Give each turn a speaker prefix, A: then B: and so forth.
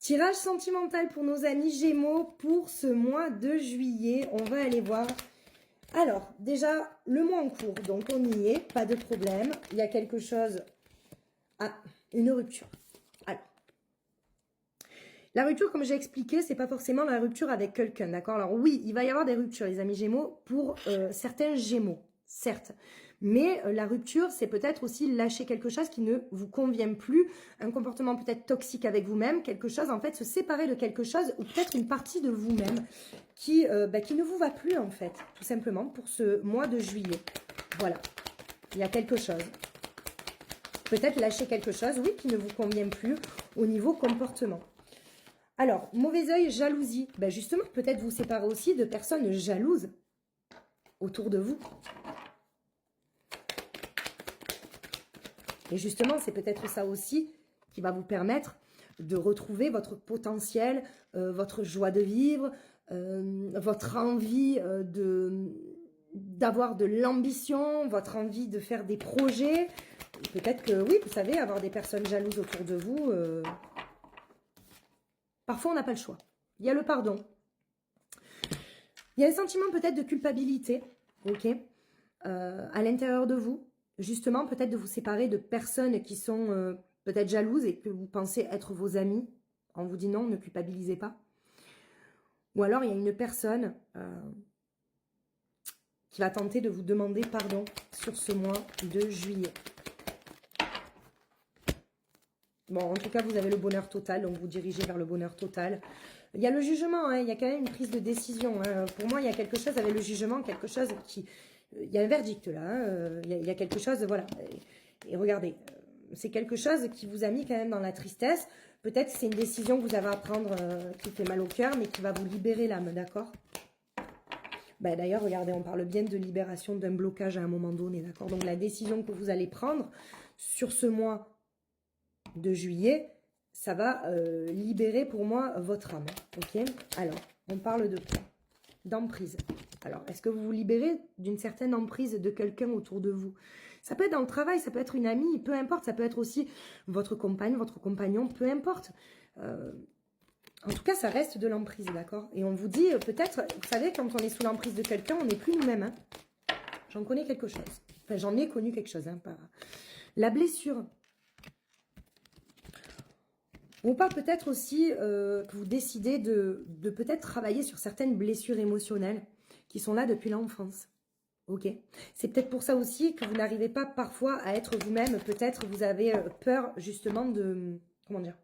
A: Tirage sentimental pour nos amis Gémeaux pour ce mois de juillet. On va aller voir. Alors, déjà, le mois en cours, donc on y est, pas de problème. Il y a quelque chose... Ah, une rupture. Alors, la rupture, comme j'ai expliqué, c'est pas forcément la rupture avec quelqu'un, d'accord? Alors oui, il va y avoir des ruptures, les amis Gémeaux, pour certains Gémeaux, certes. Mais la rupture, c'est peut-être aussi lâcher quelque chose qui ne vous convient plus, un comportement peut-être toxique avec vous-même, quelque chose, en fait, se séparer de quelque chose, ou peut-être une partie de vous-même qui ne vous va plus, en fait, tout simplement, pour ce mois de juillet. Voilà, il y a quelque chose. Peut-être lâcher quelque chose, oui, qui ne vous convient plus au niveau comportement. Alors, mauvais œil, jalousie. Ben justement, peut-être vous séparer aussi de personnes jalouses autour de vous. Et justement, c'est peut-être ça aussi qui va vous permettre de retrouver votre potentiel, votre joie de vivre, votre envie d'avoir de l'ambition, votre envie de faire des projets. Peut-être que, oui, vous savez, avoir des personnes jalouses autour de vous, parfois on n'a pas le choix. Il y a le pardon. Il y a un sentiment peut-être de culpabilité, ok, à l'intérieur de vous. Justement, peut-être de vous séparer de personnes qui sont peut-être jalouses et que vous pensez être vos amis. On vous dit non, ne culpabilisez pas. Ou alors, il y a une personne qui va tenter de vous demander pardon sur ce mois de juillet. Bon, en tout cas, vous avez le bonheur total, donc vous dirigez vers le bonheur total. Il y a le jugement, hein, il y a quand même une prise de décision. Hein. Pour moi, il y a quelque chose avec le jugement, quelque chose qui... Il y a un verdict là, hein, il y a quelque chose, voilà. Et regardez, c'est quelque chose qui vous a mis quand même dans la tristesse. Peut-être que c'est une décision que vous avez à prendre qui fait mal au cœur, mais qui va vous libérer l'âme, d'accord? Ben, d'ailleurs, regardez, on parle bien de libération d'un blocage à un moment donné, d'accord? Donc, la décision que vous allez prendre sur ce mois de juillet, ça va libérer pour moi votre âme, ok? Alors, on parle de quoi? D'emprise. Alors, est-ce que vous vous libérez d'une certaine emprise de quelqu'un autour de vous? Ça peut être dans le travail, ça peut être une amie, peu importe, ça peut être aussi votre compagne, votre compagnon, peu importe. En tout cas, ça reste de l'emprise, d'accord? Et on vous dit, peut-être, vous savez, quand on est sous l'emprise de quelqu'un, on n'est plus nous-mêmes. Hein. J'en connais quelque chose. Enfin, j'en ai connu quelque chose. Hein, pas... La blessure. On parle peut-être aussi que vous décidez de peut-être travailler sur certaines blessures émotionnelles qui sont là depuis l'enfance. Ok. C'est peut-être pour ça aussi que vous n'arrivez pas parfois à être vous-même. Peut-être vous avez peur justement de... Comment dire?